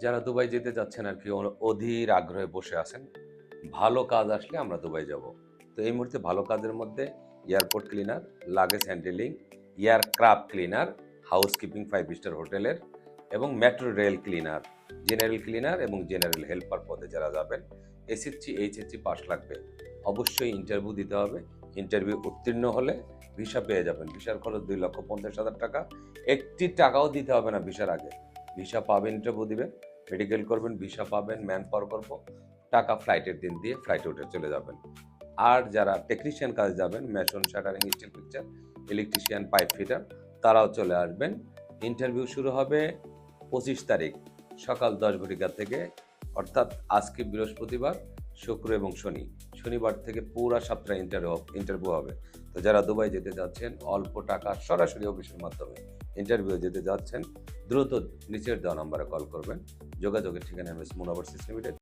যারা দুবাই যেতে যাচ্ছেন আর কি অধীর আগ্রহে বসে আছেন, ভালো কাজ আসলে আমরা দুবাই যাব। তো এই মুহূর্তে ভালো কাজের মধ্যে airport cleaner, luggage handling, aircraft cleaner, housekeeping 5 star হোটেলের এবং metro rail cleaner, general cleaner এবং জেনারেল হেল্পার পদে যারা যাবেন, এসএসসি এইচএসসি পাস লাগবে। অবশ্যই ইন্টারভিউ দিতে হবে। ইন্টারভিউ উত্তীর্ণ হলে ভিসা পেয়ে যাবেন। ভিসার খরচ 2,50,000 টাকা। একটি টাকাও দিতে হবে না ভিসার আগে। ভিসা পাবেন, ইন্টারভিউ দিবেন, মেডিকেল করবেন, ভিসা পাবেন, ম্যান পাওয়ার করব, টাকা ফ্লাইটের দিন দিয়ে ফ্লাইটে উঠে চলে যাবেন। আর যারা টেকনিশিয়ান কাজে যাবেন, mason, shuttering, steel picture, electrician, pipe fitter, তারাও চলে আসবেন। ইন্টারভিউ শুরু হবে 25 তারিখ সকাল 10 ঘটিকা থেকে, অর্থাৎ আজকে বৃহস্পতিবার, শুক্র এবং শনি। শনিবার থেকে পুরা সপ্তাহে ইন্টারভিউ হবে। তো যারা দুবাই যেতে যাচ্ছেন অল্প টাকা সরাসরি অফিসের মাধ্যমে ইন্টারভিউ যেতে যাচ্ছেন, দ্রুত নিচের দেওয়া নাম্বারে কল করবেন। যোগাযোগের ঠিকানা MS মুনাভার সিস্টেম লিমিটেড।